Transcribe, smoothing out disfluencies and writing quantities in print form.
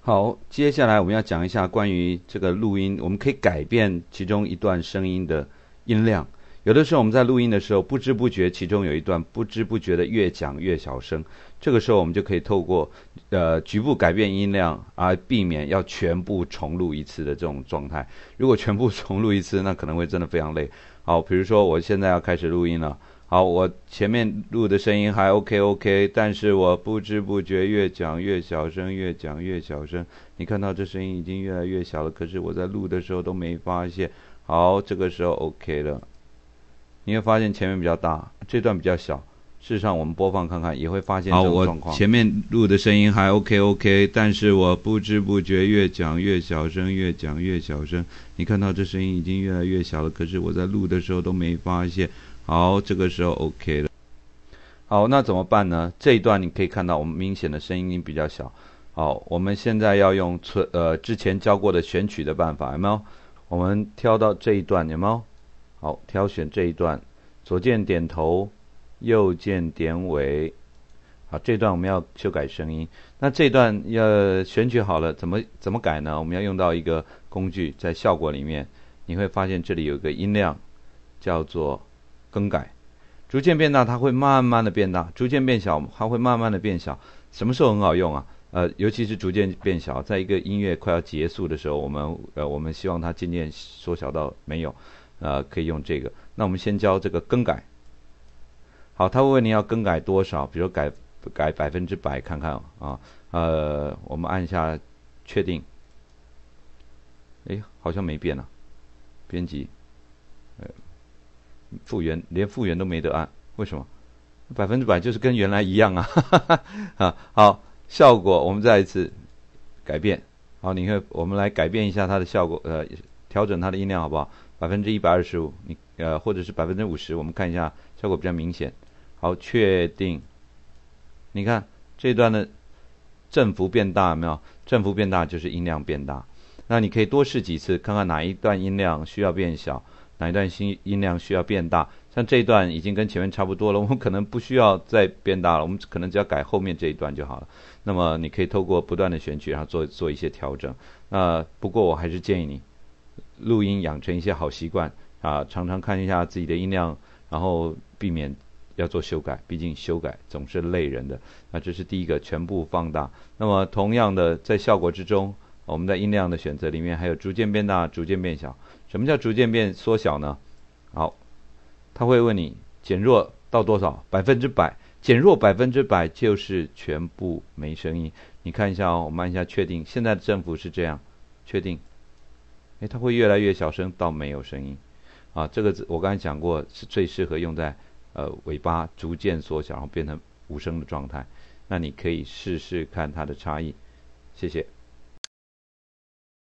好，接下来我们要讲一下关于这个录音，我们可以改变其中一段声音的音量。有的时候我们在录音的时候，不知不觉其中有一段不知不觉的越讲越小声，这个时候我们就可以透过局部改变音量，而避免要全部重录一次的这种状态。如果全部重录一次，那可能会真的非常累。好，比如说我现在要开始录音了。好，我前面录的声音还 OK， 但是我不知不觉越讲越小声，越讲越小声。你看到这声音已经越来越小了，可是我在录的时候都没发现。好，这个时候 OK 了。你会发现前面比较大，这段比较小。事实上，我们播放看看也会发现这种状况。我前面录的声音还 OK， 但是我不知不觉越讲越小声，越讲越小声。你看到这声音已经越来越小了，可是我在录的时候都没发现。好，这个时候 OK 了。好，那怎么办呢？这一段你可以看到我们明显的声音比较小。好，我们现在要用之前教过的选取的办法，有没有？我们挑到这一段，有没有？好，挑选这一段，左键点头，右键点尾。好，这段我们要修改声音。那这段要选取好了，怎么改呢？我们要用到一个工具，在效果里面，你会发现这里有一个音量，叫做更改。逐渐变大，它会慢慢的变大；逐渐变小，它会慢慢的变小。什么时候很好用啊？尤其是逐渐变小，在一个音乐快要结束的时候，我们希望它渐渐缩小到没有，可以用这个。那我们先教这个更改。好，他会问你要更改多少，比如改100%，看看啊。我们按一下确定。好像没变啊。编辑，复原，连复原都没得按，为什么？100%就是跟原来一样啊。好，效果我们再一次改变。好，我们来改变一下它的效果，调整它的音量好不好？125%，或者是50%，我们看一下效果比较明显。好，确定。你看这段的振幅变大，有没有？振幅变大就是音量变大。那你可以多试几次，看看哪一段音量需要变小，哪一段音量需要变大。像这一段已经跟前面差不多了，我们可能不需要再变大了，我们可能只要改后面这一段就好了。那么你可以透过不断的选取，然后做一些调整。不过我还是建议你录音养成一些好习惯啊，常常看一下自己的音量，然后避免要做修改，毕竟修改总是累人的。那这是第一个，全部放大。那么同样的，在效果之中，我们在音量的选择里面还有逐渐变大、逐渐变小。什么叫逐渐缩小呢？好，他会问你减弱到多少？100%，减弱100%就是全部没声音。你看一下我们按一下确定，现在的振幅是这样，确定。它会越来越小声到没有声音啊。这个我刚才讲过，是最适合用在尾巴逐渐缩小，然后变成无声的状态。那你可以试试看它的差异。谢谢。